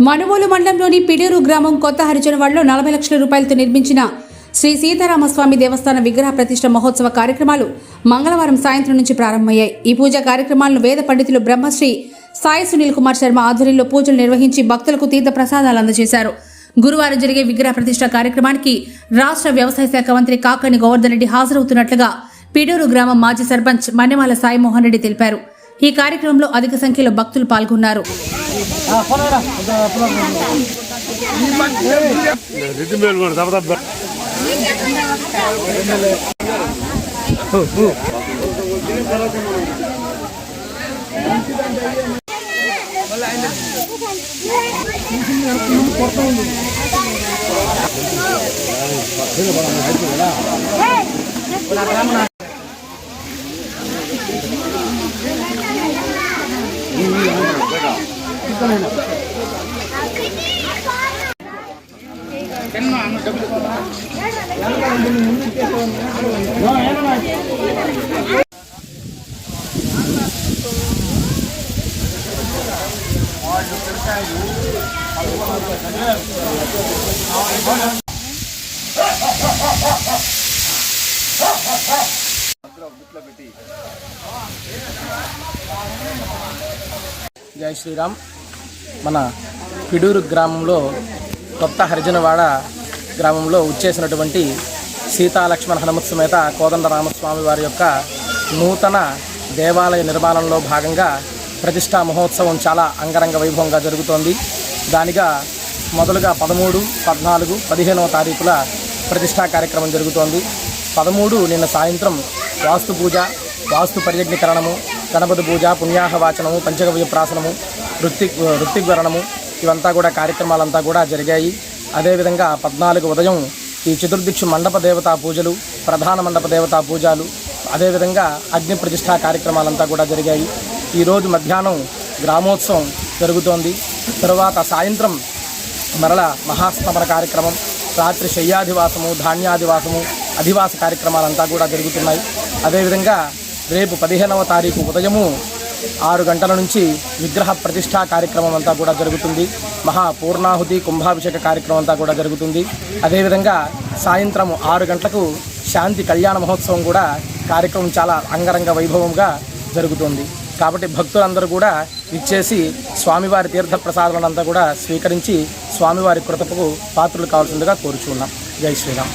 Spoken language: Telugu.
మనుబోలు మండలంలోని పిడూరు గ్రామం కొత్త హరిజనవాడలో 40 లక్షల రూపాయలతో నిర్మించిన శ్రీ సీతారామస్వామి దేవస్థాన విగ్రహ ప్రతిష్ఠ మహోత్సవ కార్యక్రమాలు మంగళవారం సాయంత్రం నుంచి ప్రారంభమయ్యాయి. ఈ పూజా కార్యక్రమాలను వేద పండితులు బ్రహ్మశ్రీ సాయి సునీల్ కుమార్ శర్మ ఆధ్వర్యంలో పూజలు నిర్వహించి భక్తులకు తీర్థ ప్రసాదాలు అందజేశారు. గురువారం జరిగే విగ్రహ ప్రతిష్ఠ కార్యక్రమానికి రాష్ట్ర వ్యవసాయ శాఖ మంత్రి కాకాని గోవర్ధన్ రెడ్డి హాజరవుతున్నట్లుగా పిడూరు గ్రామం మాజీ సర్పంచ్ మన్నెమాల సాయి మోహన్ రెడ్డి తెలిపారు. ఈ కార్యక్రమంలో అధిక సంఖ్యలో భక్తులు పాల్గొన్నారు. జై శ్రీరామ్. మన పిడూరు గ్రామంలో కొత్త హరిజనవాడ గ్రామంలో ఉచ్చేసినటువంటి సీతాలక్ష్మణ హనుమత్ సమేత కోదండరామస్వామి వారి యొక్క నూతన దేవాలయ నిర్మాణంలో భాగంగా ప్రతిష్టా మహోత్సవం చాలా అంగరంగ వైభవంగా జరుగుతోంది. దానిగా మొదలుగా 13, 14, 15వ తారీఖుల ప్రతిష్టా కార్యక్రమం జరుగుతోంది. 13 నిన్న సాయంత్రం వాస్తు పూజ, వాస్తు పరియజ్ఞీకరణము, గణపతి పూజ, పుణ్యాహవాచనము, పంచగవ్య ప్రాసనము, ఋత్విగ్వరణము ఇవంతా కూడా కార్యక్రమాలంతా కూడా జరిగాయి. అదేవిధంగా 14 ఉదయం ఈ చతుర్దిక్షు మండప దేవతా పూజలు, ప్రధాన మండప దేవతా పూజలు, అదేవిధంగా అగ్ని ప్రతిష్టా కార్యక్రమాలంతా కూడా జరిగాయి. ఈరోజు మధ్యాహ్నం గ్రామోత్సవం జరుగుతోంది. తరువాత సాయంత్రం మరల మహాస్మరణ కార్యక్రమం, రాత్రి శయ్యాధివాసము, ధాన్యాధివాసము, అధివాస కార్యక్రమాలంతా కూడా జరుగుతున్నాయి. అదేవిధంగా రేపు 15వ తారీఖు ఉదయము 6 గంటల నుంచి విగ్రహ ప్రతిష్టా కార్యక్రమం అంతా కూడా జరుగుతుంది. మహాపూర్ణాహుతి కుంభాభిషేక కార్యక్రమం అంతా కూడా జరుగుతుంది. అదేవిధంగా సాయంత్రం 6 గంటలకు శాంతి కళ్యాణ మహోత్సవం కూడా కార్యక్రమం చాలా అంగరంగ వైభవంగా జరుగుతుంది. కాబట్టి భక్తులందరూ కూడా ఇచ్చేసి స్వామివారి తీర్థ ప్రసాదాలంతా కూడా స్వీకరించి స్వామివారి కృపకు పాత్రలు కావాల్సిందిగా కోరుచున్నాం. జై శ్రీరామ్.